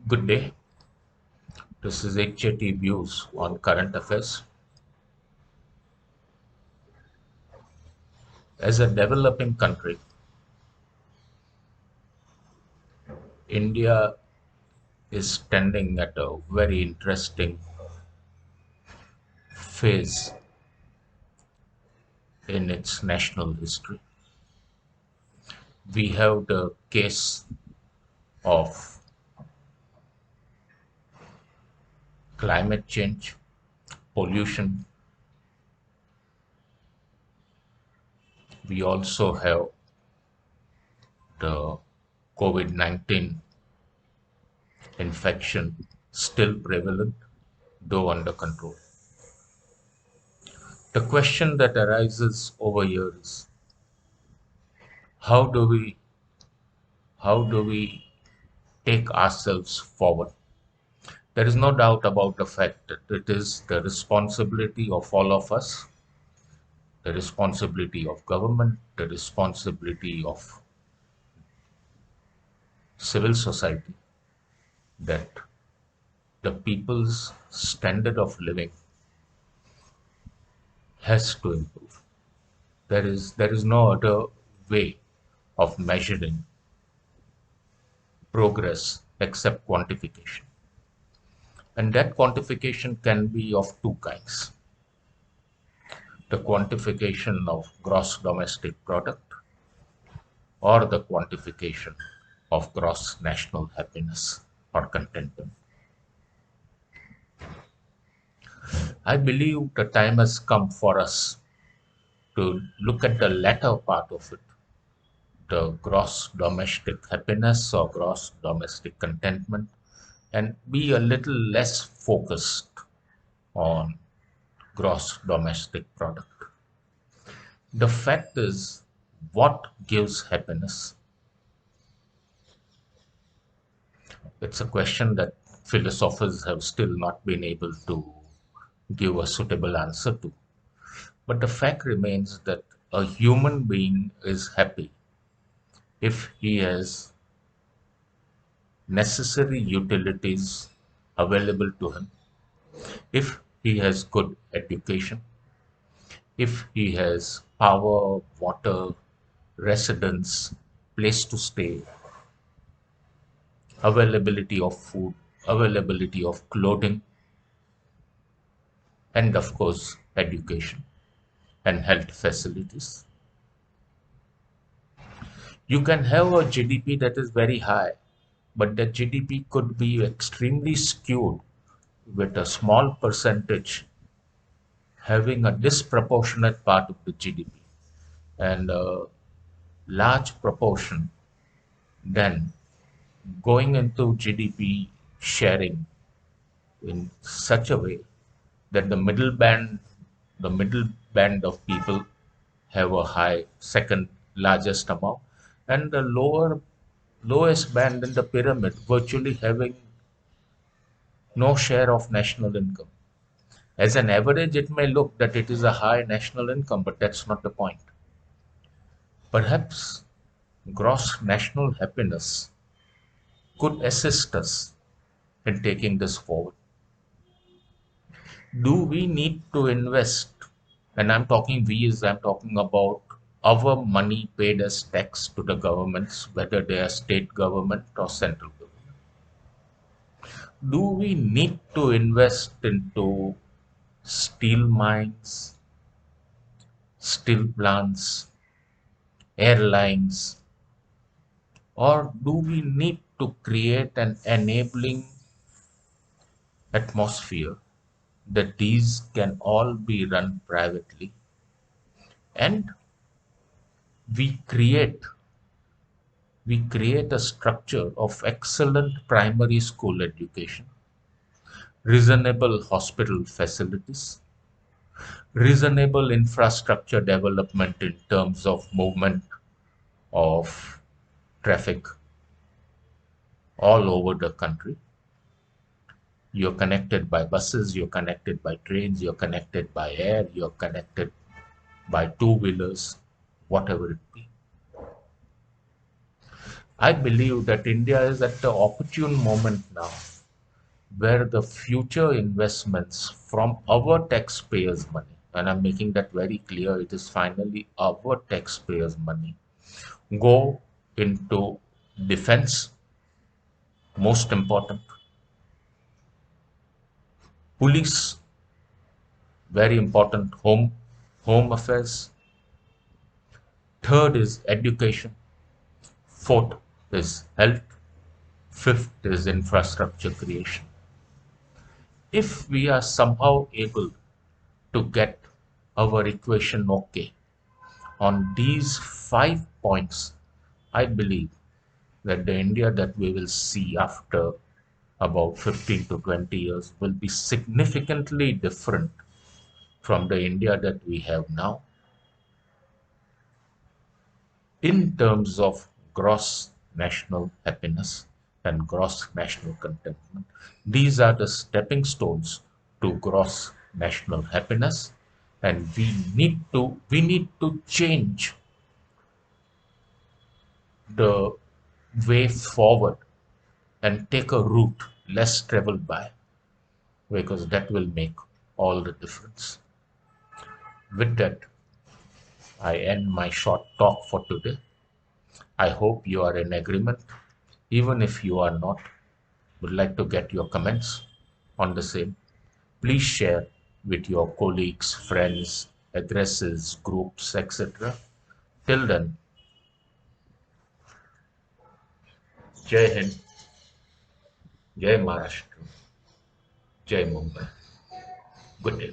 Good day. This is HJT Views on Current Affairs. As a developing country, India is standing at a very interesting phase in its national history. We have the case of climate change, pollution. We also have the COVID-19 infection still prevalent, though under control. The question that arises over here is how do we how do we take ourselves forward? There is no doubt about the fact that it is the responsibility of all of us, the responsibility of government, the responsibility of civil society, that the people's standard of living has to improve. There is no other way of measuring progress except quantification. And that quantification can be of two kinds: the quantification of gross domestic product or the quantification of gross national happiness or contentment. I believe the time has come for us to look at the latter part of it, the gross domestic happiness or gross domestic contentment, and be a little less focused on gross domestic product. The fact is, what gives happiness? It's a question that philosophers have still not been able to give a suitable answer to. But the fact remains that a human being is happy if he has necessary utilities available to him, if he has good education, if he has power, water, residence, place to stay, availability of food, availability of clothing, and of course, education and health facilities. You can have a GDP that is very high, but that GDP could be extremely skewed with a small percentage having a disproportionate part of the GDP and a large proportion then going into GDP sharing in such a way that the middle band of people have a high second largest amount, and the lowest band in the pyramid virtually having no share of national income. As an average, it may look that it is a high national income, but that's not the point. Perhaps gross national happiness could assist us in taking this forward. Do we need to invest? And I'm talking we is I'm talking about our money paid as tax to the governments, whether they are state government or central government. Do we need to invest into steel mines, steel plants, airlines, or do we need to create an enabling atmosphere that these can all be run privately and we create we create a structure of excellent primary school education, reasonable hospital facilities, reasonable infrastructure development in terms of movement of traffic all over the country. You're connected by buses, you're connected by trains, you're connected by air, you're connected by two wheelers, whatever it be. I believe that India is at the opportune moment now where the future investments from our taxpayers' money, and I'm making that very clear, it is finally our taxpayers' money, go into defense, most important, police, very important, home affairs, third is education, fourth is health, fifth is infrastructure creation. If we are somehow able to get our equation okay on these 5 points, I believe that the India that we will see after about 15 to 20 years will be significantly different from the India that we have now in terms of gross national happiness and gross national contentment. These are the stepping stones to gross national happiness, and we need to change the way forward and take a route less traveled by, because that will make all the difference. With that, I end my short talk for today. I hope you are in agreement. Even if you are not, would like to get your comments on the same. Please share with your colleagues, friends, addresses, groups, etc. Till then, Jai Hind, Jai Maharashtra, Jai Mumbai. Good day.